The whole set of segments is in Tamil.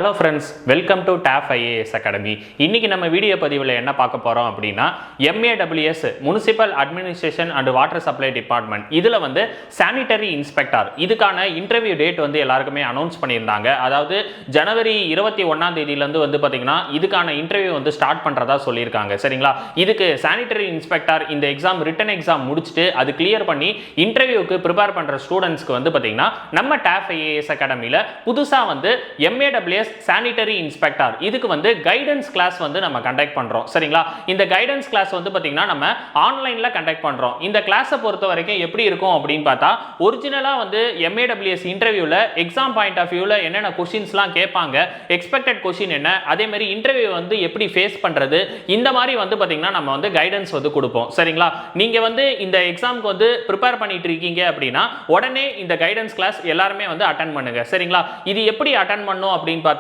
Hello friends, welcome to TAF IAS academy. இன்னைக்கு நம்ம வீடியோ பதிவில் என்ன பார்க்க போகிறோம் அப்படின்னா MAWS municipal administration and water supply department இதில் சானிட்டரி இன்ஸ்பெக்டர் இதுக்கான இன்டர்வியூ டேட் எல்லாருக்குமே அனௌன்ஸ் பண்ணியிருந்தாங்க. அதாவது ஜனவரி 21ஆம் தேதியிலேருந்து பார்த்தீங்கன்னா இதுக்கான இன்டர்வியூ ஸ்டார்ட் பண்ணுறதா சொல்லியிருக்காங்க. சரிங்களா? இதுக்கு சானிட்டரி இன்ஸ்பெக்டர் இந்த எக்ஸாம் ரிட்டன் எக்ஸாம் முடிச்சுட்டு அது கிளியர் பண்ணி இன்டர்வியூக்கு ப்ரிப்பேர் பண்ணுற ஸ்டூடெண்ட்ஸ்க்கு பார்த்தீங்கன்னா நம்ம TAF IAS அகாடமியில் புதுசாக MAWS சானிட்டரி இன்ஸ்பெக்டர் இதுக்கு கைடன்ஸ் கிளாஸ் நம்ம கண்டக்ட் பண்றோம். சரிங்களா? இந்த கைடன்ஸ் கிளாஸ் பாத்தீங்கன்னா நம்ம ஆன்லைன்ல கண்டக்ட் பண்றோம். இந்த கிளாஸை பொறுத்த வரைக்கும் எப்படி இருக்கும் அப்படின்னு பார்த்தா ஒரிஜினலா MAWS இன்டர்வியூல எக்ஸாம் பாயிண்ட் ஆஃப் வியூல என்னென்ன கொஸ்டின்ஸ்லாம் கேட்பாங்க, எக்ஸ்பெக்டட் கொஸ்டின் என்ன, அதே மாதிரி இன்டர்வியூ எப்படி ஃபேஸ் பண்றது, இந்த மாதிரி பாத்தீங்கன்னா நம்ம கைடன்ஸ் கொடுப்போம். சரிங்களா? நீங்க இந்த எக்ஸாம்க்கு ப்ரிப்பேர் பண்ணிட்டு இருக்கீங்க அப்படின்னா உடனே இந்த கைடன்ஸ் கிளாஸ் எல்லாருமே அட்டெண்ட் பண்ணுங்க. சரிங்களா? இது எப்படி அட்டெண்ட் பண்ணணும் அப்படின்னு பார்த்தா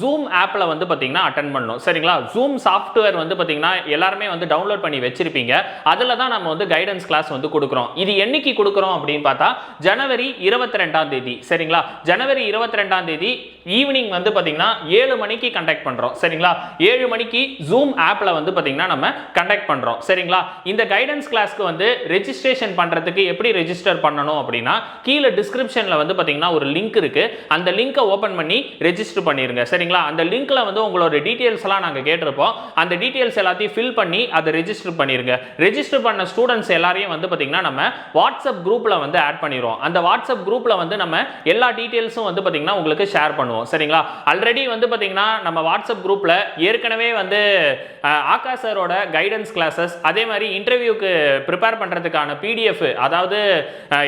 Zoom ஆப்ல பாத்தீங்கன்னா அட்டெண்ட் பண்ணனும். சரிங்களா? Zoom சாஃப்ட்வேர் பாத்தீங்கன்னா எல்லாரும் டவுன்லோட் பண்ணி வச்சிருப்பீங்க. அதுல தான் நம்ம கைடன்ஸ் கிளாஸ் கொடுக்கிறோம். இது என்னைக்கு கொடுக்கிறோம் அப்படின்னு பார்த்தா ஜனவரி 22ஆம் தேதி. சரிங்களா? ஜனவரி 22ஆம் தேதி ஈவினிங் பாத்தீங்கன்னா 7 மணிக்கு கண்டக்ட் பண்றோம். சரிங்களா? 7 மணிக்கு Zoom ஆப்ல பாத்தீங்கன்னா நம்ம கண்டக்ட் பண்றோம். சரிங்களா? இந்த கைடன்ஸ் கிளாஸ்க்கு ரெஜிஸ்ட்ரேஷன் பண்றதுக்கு எப்படி ரெஜிஸ்டர் பண்ணனும் அப்படின்னா கீழ டிஸ்கிரிப்ஷன்ல பாத்தீங்கன்னா ஒரு லிங்க் இருக்கு. அந்த லிங்கை ஓபன் பண்ணி ரெஜிஸ்டர் பண்ணிருங்க. சரிங்களா? அந்த லிங்க்ல உங்களோட டீடைல்ஸ் எல்லாம் நாங்க கேட்டிருப்போம். அந்த டீடைல்ஸ் எல்லாத்தையும் ஃபில் பண்ணி அதை ரெஜிஸ்டர் பண்ணிருங்க. ரெஜிஸ்டர் பண்ண ஸ்டூடண்ட்ஸ் எல்லாரையும் பாத்தீங்கன்னா நம்ம வாட்ஸ்அப் குரூப்ல ஆட் பண்ணிடுவோம். அந்த வாட்ஸ்அப் குரூப்ல நம்ம எல்லா டீடைல்ஸும் பாத்தீங்கன்னா உங்களுக்கு ஷேர் பண்ணுவோம். சரிங்களா? ஆல்ரெடி பாத்தீங்கன்னா நம்ம வாட்ஸ்அப் குரூப்ல ஏற்கனவே ஆகாஷ் சாரோட கைடன்ஸ் கிளாஸஸ், அதே மாதிரி இன்டர்வியூக்கு ப்ரிப்பேர் பண்றதுக்கான PDF, அதாவது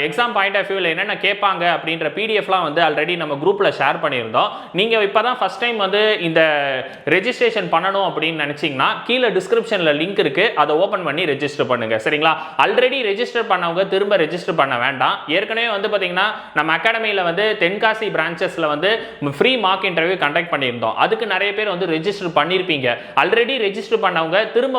எக்ஸாம் பாயிண்ட் ஆஃப் வியூல என்னென்ன கேட்பாங்க அப்படின்ற PDFலாம் ஆல்ரெடி நம்ம குரூப்ல ஷேர் பண்ணியிருந்தோம். நீங்க இப்பதான் ஃபர்ஸ்ட் டைம் இந்த ரெஜிஸ்ட்ரேஷன் பண்ணணும் அப்படின்னு நினைச்சீங்கன்னா கீழே டிஸ்கிரிப்ஷன்ல லிங்க் இருக்கு. அதை ஓபன் பண்ணி ரெஜிஸ்டர் பண்ணுங்க. சரிங்களா? ஆல்ரெடி ரெஜிஸ்டர் பண்ணவங்க திரும்ப ரெஜிஸ்டர் பண்ண வேண்டாம். ஏற்கனவே பாத்தீங்கன்னா நம்ம அகாடமியில தென்காசி பிரான்ச்சஸ்ல ஃப்ரீ மார்க் இன்டர்வியூ கண்டக்ட் பண்ணியிருந்தோம். அதுக்கு நிறைய பேர் ரெஜிஸ்டர் பண்ணிருப்பீங்க. ஆல்ரெடி ரெஜிஸ்டர் பண்ணவங்க திரும்ப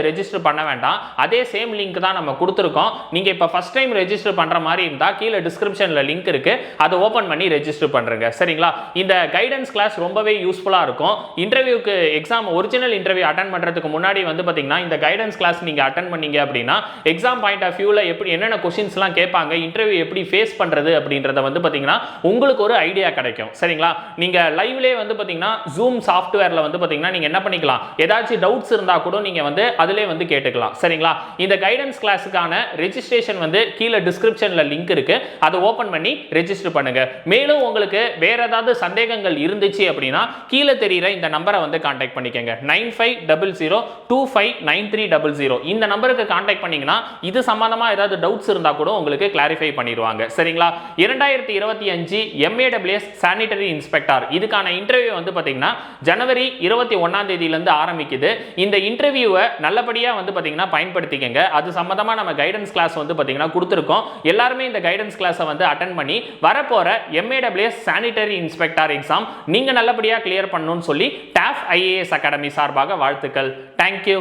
ரெஜிஸ்டர் பண்ண வேண்டாம். அதே சேம் லிங்க் தான் நம்ம கொடுத்துருக்கோம். நீங்க இப்ப ஃபர்ஸ்ட் டைம் ரெஜிஸ்டர் பண்ற மாதிரி இருந்தா கீழே டிஸ்கிரிப்ஷன்ல லிங்க் இருக்கு. அதை ஓபன் பண்ணி ரெஜிஸ்டர் பண்றீங்க. சரிங்களா? இந்த கைடன்ஸ் கிளாஸ் ரொம்பவே யூஸ்ஃபுல்லா இருக்கும். இன்டர்வியூக்கு எக்ஸாம் ஒரிஜினல் இன்டர்வியூ அட்டெண்ட் பண்றதுக்கு முன்னாடி பாத்தீங்கன்னா இந்த கைடன்ஸ் கிளாஸ் நீங்க அட்டெண்ட் பண்ணீங்க அப்படின்னா எக்ஸாம் பாயிண்ட் ஆஃப் வியூல எப்படி என்னென்ன क्वेश्चंसலாம் கேட்பாங்க, இன்டர்வியூ எப்படி ஃபேஸ் பண்றது அப்படின்றத பாத்தீங்கன்னா உங்களுக்கு ஒரு ஐடியா கிடைக்கும். சரிங்களா? நீங்க லைவ்லயே பாத்தீங்கன்னா Zoom சாஃப்ட்வேர்ல பாத்தீங்கன்னா நீங்க என்ன பண்ணிக்கலாம், ஏதாச்சும் டவுட்ஸ் இருந்தா கூட நீங்க அதிலே கேட்டுக்கலாம். சரிங்களா? இந்த கைடன்ஸ் கிளாஸுக்கான ரெஜிஸ்ட்ரேஷன் கீழே டிஸ்கிரிப்ஷன்ல லிங்க் இருக்கு. அதை ஓபன் பண்ணி ரெஜிஸ்டர் பண்ணுங்க. மேலும் உங்களுக்கு வேற ஏதாவது சந்தேகங்கள் இருந்துச்சு அப்படின்னா கீழே தெரியுற இந்த நம்பரை கான்டாக்ட் பண்ணிக்கங்க. 9500259300 இந்த நம்பருக்கு கான்டாக்ட் பண்ணீங்கன்னா இது சம்பந்தமா ஏதாவது டவுட்ஸ் இருந்தா கூட உங்களுக்கு கிளாரிஃபை பண்ணிடுவாங்க. சரிங்களா? 2025 MAWS சானிட்டரி இன்ஸ்பெக்டர் இதுக்கான இன்டர்வியூ பாத்தீங்கன்னா ஜனவரி 21ஆம் தேதியில இருந்து ஆரம்பிக்குது. இந்த இன்டர்வியூவை நல்லபடியா பாத்தீங்கன்னா பயன்படுத்திக்கங்க. அது சம்பந்தமா நம்ம கைடன்ஸ் கிளாஸ் பாத்தீங்கன்னா கொடுத்திருக்கோம். எல்லாரும் இந்த கைடன்ஸ் கிளாஸை அட்டெண்ட் பண்ணி வரப்போற MAWS சானிட்டரி இன்ஸ்பெக்டர் எக்ஸாம் நீங்க நல்லபடியா கிளியர் பண்ணணும்னு சொல்லி TAF IAS அகாடமி சார்பாக வாழ்த்துக்கள். தேங்க்யூ.